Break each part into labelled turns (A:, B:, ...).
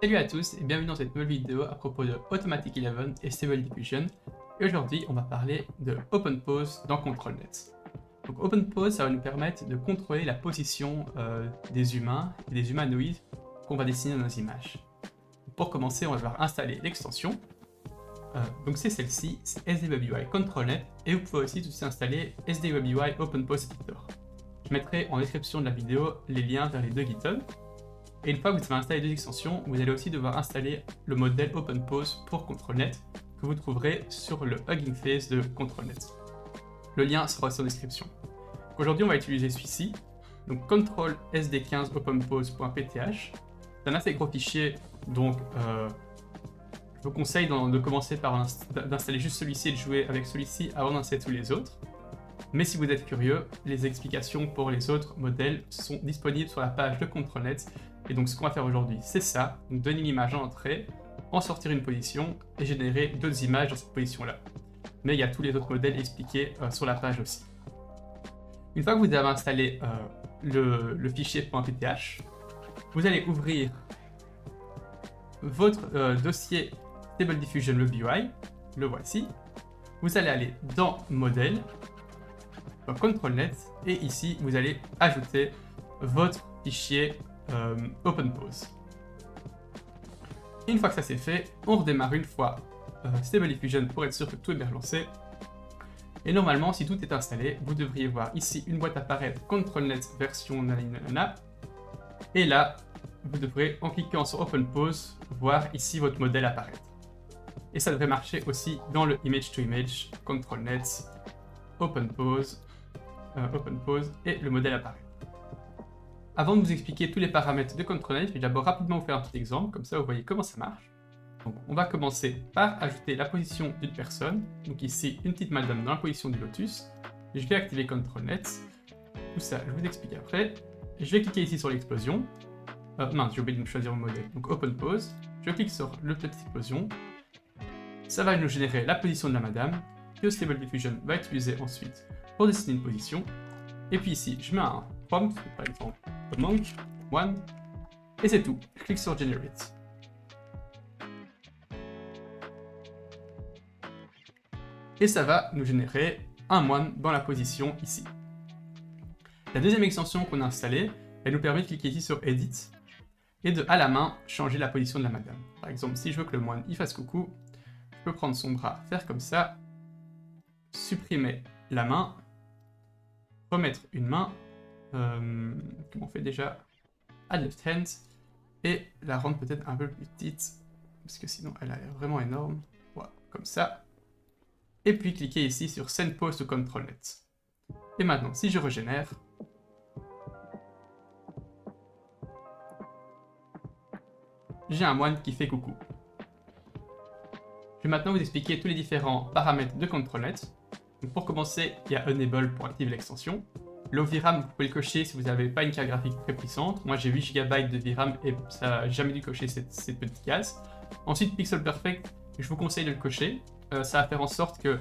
A: Salut à tous et bienvenue dans cette nouvelle vidéo à propos de Automatic 11 et Stable Diffusion. Et aujourd'hui, on va parler de OpenPose dans ControlNet. Donc OpenPose, ça va nous permettre de contrôler la position des humains et des humanoïdes qu'on va dessiner dans nos images. Pour commencer, on va devoir installer l'extension. Donc c'est celle-ci, c'est SDWI ControlNet, et vous pouvez aussi tout de suite installer SDWI OpenPose Editor. Je mettrai en description de la vidéo les liens vers les deux GitHub. Et une fois que vous avez installé deux extensions, vous allez aussi devoir installer le modèle OpenPose pour ControlNet que vous trouverez sur le Hugging Face de ControlNet. Le lien sera aussi en description. Aujourd'hui, on va utiliser celui-ci, donc control sd15 openpose.pth. C'est un assez gros fichier, donc je vous conseille de commencer par d'installer juste celui-ci et de jouer avec celui-ci avant d'installer tous les autres. Mais si vous êtes curieux, les explications pour les autres modèles sont disponibles sur la page de ControlNet. Et donc ce qu'on va faire aujourd'hui, c'est ça, donc donner une image en entrée, en sortir une position et générer d'autres images dans cette position-là. Mais il y a tous les autres modèles expliqués sur la page aussi. Une fois que vous avez installé le fichier .pth, vous allez ouvrir votre dossier Stable Diffusion Love UI, le voici. Vous allez aller dans Modèle, dans ControlNet, et ici vous allez ajouter votre fichier OpenPose. Une fois que ça c'est fait, on redémarre une fois Stable Diffusion pour être sûr que tout est bien lancé. Et normalement, si tout est installé, vous devriez voir ici une boîte apparaître ControlNet version nanana. Et là, vous devrez, en cliquant sur OpenPose, voir ici votre modèle apparaître. Et ça devrait marcher aussi dans le Image to Image, ControlNet, OpenPose, OpenPose, et le modèle apparaît. Avant de vous expliquer tous les paramètres de ControlNet, je vais d'abord rapidement vous faire un petit exemple, comme ça vous voyez comment ça marche. Donc, on va commencer par ajouter la position d'une personne, donc ici une petite madame dans la position du lotus. Je vais activer ControlNet, tout ça je vous explique après. Je vais cliquer ici sur l'explosion, mince j'ai oublié de choisir mon modèle, donc OpenPose, je clique sur le petit explosion, ça va nous générer la position de la madame, que Stable Diffusion va utiliser ensuite pour dessiner une position, et puis ici je mets un prompt, par exemple monk, one, et c'est tout. Je clique sur Generate. Et ça va nous générer un moine dans la position ici. La deuxième extension qu'on a installée, elle nous permet de cliquer ici sur Edit et de, à la main, changer la position de la madame. Par exemple, si je veux que le moine il fasse coucou, je peux prendre son bras, faire comme ça, supprimer la main, remettre une main, comme on fait déjà, add left hand, et la rendre peut-être un peu plus petite, parce que sinon elle a l'air vraiment énorme, voilà, comme ça, et puis cliquer ici sur Send Pose to ControlNet. Et maintenant, si je régénère, j'ai un moine qui fait coucou. Je vais maintenant vous expliquer tous les différents paramètres de ControlNet. Donc pour commencer, il y a Enable pour activer l'extension. Le VRAM, vous pouvez le cocher si vous n'avez pas une carte graphique très puissante. Moi j'ai 8 GB de VRAM et ça n'a jamais dû cocher cette petite case. Ensuite, Pixel Perfect, je vous conseille de le cocher. Ça va faire en sorte que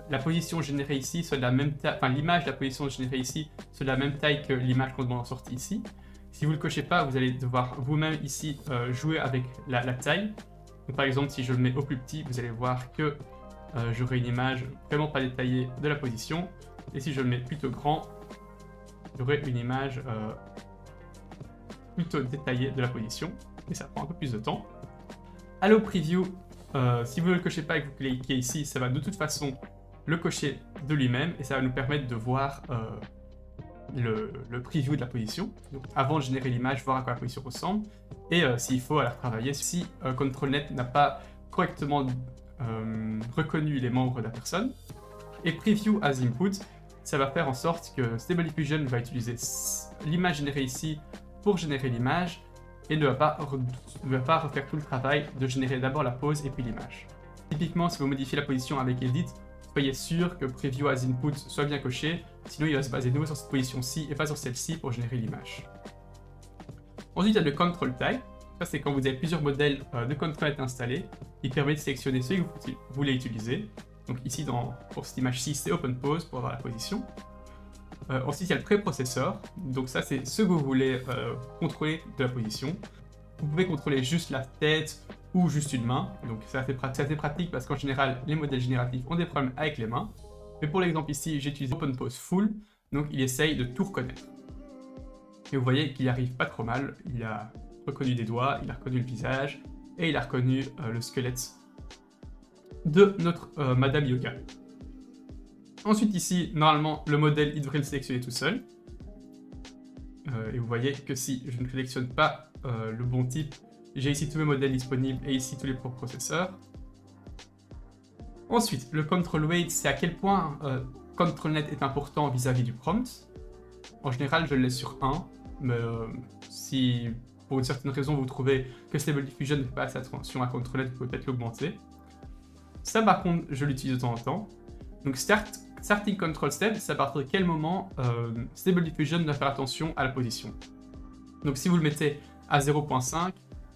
A: la position générée ici soit de la même taille, enfin l'image de la position générée ici soit de la même taille que l'image qu'on demande en sortie ici. Si vous ne le cochez pas, vous allez devoir vous-même ici jouer avec la taille. Donc, par exemple, si je le mets au plus petit, vous allez voir que j'aurai une image vraiment pas détaillée de la position. Et si je le mets plutôt grand, j'aurai une image plutôt détaillée de la position. Et ça prend un peu plus de temps. Allo Preview, si vous ne le cochez pas et que vous cliquez ici, ça va de toute façon le cocher de lui-même. Et ça va nous permettre de voir le preview de la position. Donc, avant de générer l'image, voir à quoi la position ressemble. Et s'il faut, à la retravailler. Si ControlNet n'a pas correctement reconnu les membres de la personne. Et Preview as Input, ça va faire en sorte que Stable Diffusion va utiliser l'image générée ici pour générer l'image et ne va pas refaire tout le travail de générer d'abord la pose et puis l'image. Typiquement, si vous modifiez la position avec Edit, soyez sûr que Preview as Input soit bien coché, sinon il va se baser de nouveau sur cette position-ci et pas sur celle-ci pour générer l'image. Ensuite, il y a le Control Type. Ça, c'est quand vous avez plusieurs modèles de ControlNet installés. Il permet de sélectionner ceux que vous voulez utiliser. Donc ici, pour cette image-ci, c'est OpenPose pour avoir la position. Ensuite, il y a le préprocesseur. Donc ça, c'est ce que vous voulez contrôler de la position. vous pouvez contrôler juste la tête ou juste une main. Donc c'est assez pratique parce qu'en général, les modèles génératifs ont des problèmes avec les mains. Mais pour l'exemple ici, j'ai utilisé OpenPose Full, donc il essaye de tout reconnaître. Et vous voyez qu'il n'y arrive pas trop mal. Il a reconnu des doigts, il a reconnu le visage, et il a reconnu le squelette de notre Madame Yoga. Ensuite ici, normalement, le modèle, il devrait le sélectionner tout seul. Et vous voyez que si je ne sélectionne pas le bon type, j'ai ici tous mes modèles disponibles et ici tous les processeurs. Ensuite, le control weight, c'est à quel point ControlNet est important vis-à-vis du prompt. En général, je le laisse sur 1, mais si pour une certaine raison vous trouvez que Stable Diffusion ne fait pas assez attention à ControlNet, vous pouvez peut-être l'augmenter. Ça par contre, je l'utilise de temps en temps. Donc Starting Control Step, c'est à partir de quel moment Stable Diffusion doit faire attention à la position. Donc si vous le mettez à 0.5,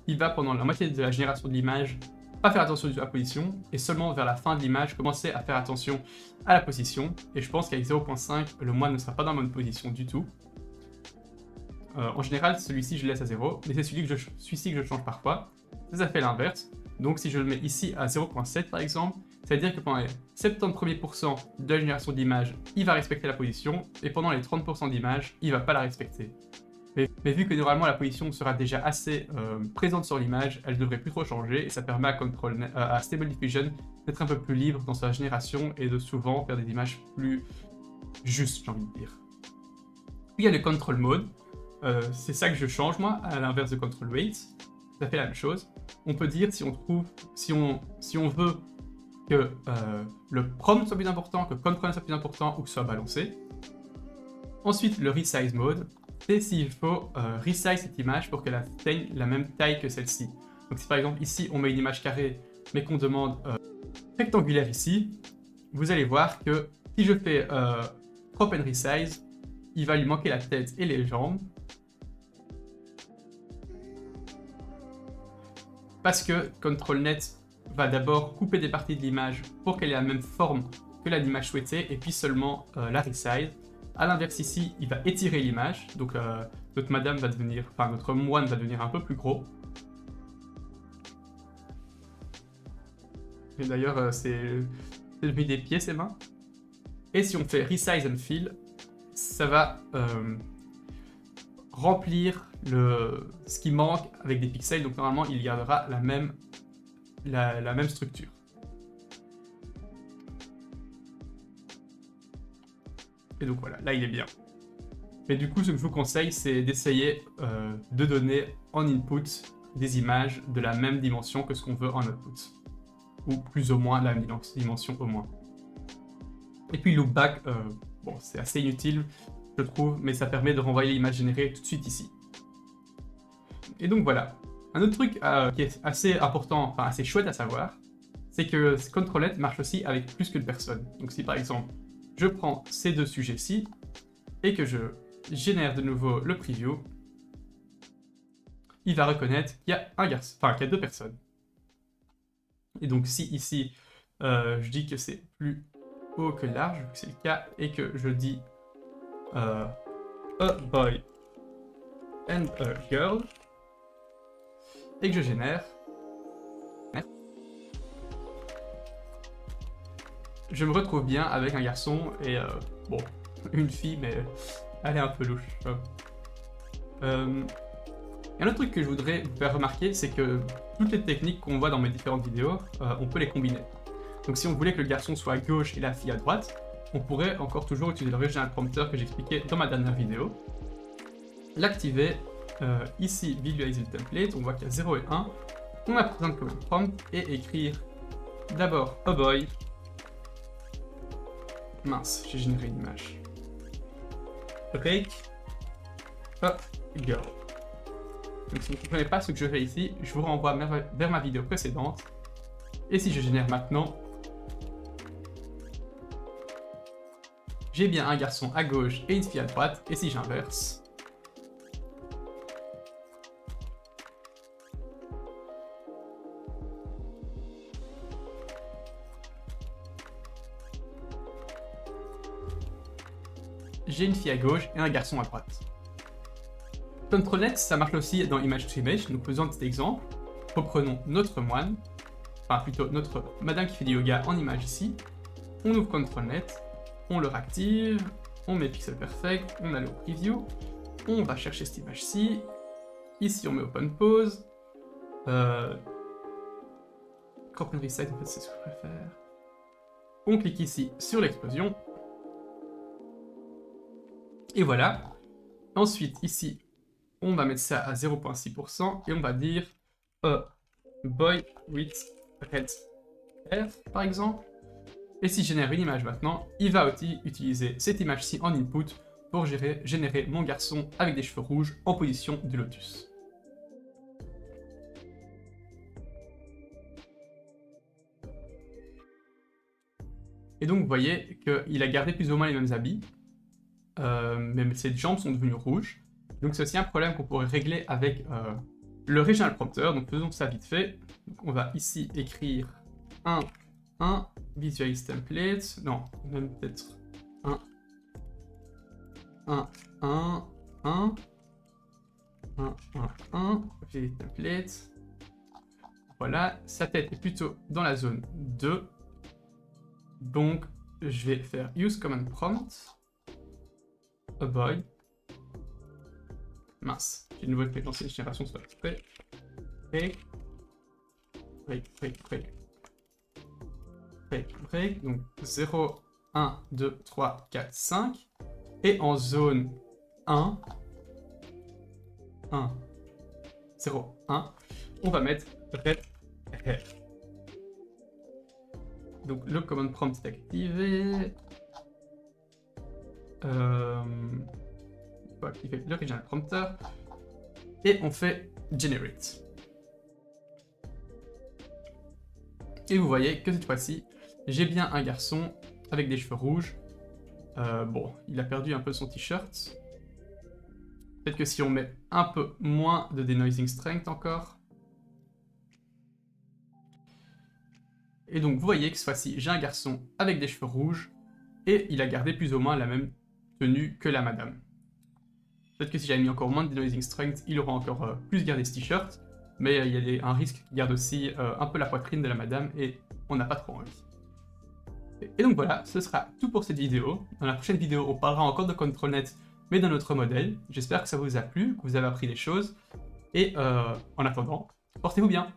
A: il va pendant la moitié de la génération de l'image pas faire attention à la position, et seulement vers la fin de l'image commencer à faire attention à la position. Et je pense qu'avec 0.5, le moine ne sera pas dans la bonne position du tout. En général, celui-ci je le laisse à 0, mais c'est celui-ci que je change parfois. Ça fait l'inverse. Donc si je le mets ici à 0.7 par exemple, ça veut dire que pendant les 70 premiers pourcents de la génération d'image, il va respecter la position, et pendant les 30% d'image, il ne va pas la respecter. Mais vu que normalement la position sera déjà assez présente sur l'image, elle ne devrait plus trop changer, et ça permet à Stable Diffusion d'être un peu plus libre dans sa génération et de souvent faire des images plus justes, j'ai envie de dire. Puis il y a le Control Mode, c'est ça que je change moi, à l'inverse de Control Weight. Ça fait la même chose. On peut dire si on veut que le prompt soit plus important, que ControlNet soit plus important ou que ce soit balancé. Ensuite, le Resize Mode, c'est s'il faut resize cette image pour qu'elle atteigne la même taille que celle-ci. Donc si par exemple ici on met une image carrée mais qu'on demande rectangulaire ici, vous allez voir que si je fais Crop and Resize, il va lui manquer la tête et les jambes. Parce que ControlNet va d'abord couper des parties de l'image pour qu'elle ait la même forme que l'image souhaitée et puis seulement la resize. A l'inverse ici, il va étirer l'image, donc notre moine va devenir un peu plus gros. Et d'ailleurs, c'est devenu des pieds ses mains. Et si on fait Resize and Fill, ça va remplir ce qui manque avec des pixels, donc normalement il gardera la même structure. Et donc voilà, là il est bien. Mais du coup, ce que je vous conseille, c'est d'essayer de donner en input des images de la même dimension que ce qu'on veut en output. Ou plus ou moins la même dimension au moins. Et puis loopback, bon, c'est assez inutile, je trouve, mais ça permet de renvoyer l'image générée tout de suite ici. Et donc voilà. Un autre truc qui est assez important, enfin assez chouette à savoir, c'est que ControlNet marche aussi avec plus qu'une personne. Donc si par exemple, je prends ces deux sujets-ci, et que je génère de nouveau le preview, il va reconnaître qu'il y a un garçon, enfin qu'il y a deux personnes. Et donc si ici, je dis que c'est plus haut que large, c'est le cas, et que je dis a boy and a girl, et que je génère, je me retrouve bien avec un garçon et bon, une fille, mais elle est un peu louche. Un autre truc que je voudrais vous faire remarquer, c'est que toutes les techniques qu'on voit dans mes différentes vidéos, on peut les combiner. Donc si on voulait que le garçon soit à gauche et la fille à droite, on pourrait encore toujours utiliser l'original prompter que j'expliquais dans ma dernière vidéo. L'activer, ici, visualiser le template, on voit qu'il y a 0 et 1. On la présente comme un prompt et écrire d'abord a boy. Mince, j'ai généré une image. Rake a girl. Donc si vous ne comprenez pas ce que je fais ici, je vous renvoie vers ma vidéo précédente. Et si je génère maintenant, j'ai bien un garçon à gauche et une fille à droite. Et si j'inverse, j'ai une fille à gauche et un garçon à droite. ControlNet, ça marche aussi dans Image to Image. Donc faisons un petit exemple. Reprenons notre moine, enfin plutôt notre madame qui fait du yoga en image ici. On ouvre ControlNet, on le réactive, on met Pixel Perfect, on a le preview, on va chercher cette image-ci. Ici on met Open Pose. Crop and Resize, en fait c'est ce que je préfère. On clique ici sur l'explosion. Et voilà. Ensuite ici, on va mettre ça à 0.6% et on va dire boy with red hair par exemple. Et si je génère une image maintenant, il va aussi utiliser cette image-ci en input pour générer mon garçon avec des cheveux rouges en position du lotus. Et donc vous voyez qu'il a gardé plus ou moins les mêmes habits, même ses jambes sont devenues rouges. Donc c'est aussi un problème qu'on pourrait régler avec le Regional Prompter. Donc faisons ça vite fait. Donc, on va ici écrire un Visualize Template, non, même peut-être un Visualize Template. Voilà, sa tête est plutôt dans la zone 2. Donc, je vais faire Use Command Prompt. A boy. Mince, j'ai une nouvelle fréquence l'ancienne génération, soit prêt. Break. Donc 0, 1, 2, 3, 4, 5. Et en zone 1, 0, 1, on va mettre red hair. Donc le command prompt est activé. On va activer le Regional Prompter. Et on fait Generate. Et vous voyez que cette fois-ci, j'ai bien un garçon avec des cheveux rouges. Bon, il a perdu un peu son t-shirt. Peut-être que si on met un peu moins de denoising strength encore. Et donc vous voyez que cette fois-ci, j'ai un garçon avec des cheveux rouges. Et il a gardé plus ou moins la même tenue que la madame. Peut-être que si j'avais mis encore moins de denoising strength, il aura encore plus gardé ce t-shirt. Mais il y a un risque qu'il garde aussi un peu la poitrine de la madame et on n'a pas trop envie. Et donc voilà, ce sera tout pour cette vidéo. Dans la prochaine vidéo, on parlera encore de ControlNet, mais d'un autre modèle. J'espère que ça vous a plu, que vous avez appris des choses. Et en attendant, portez-vous bien.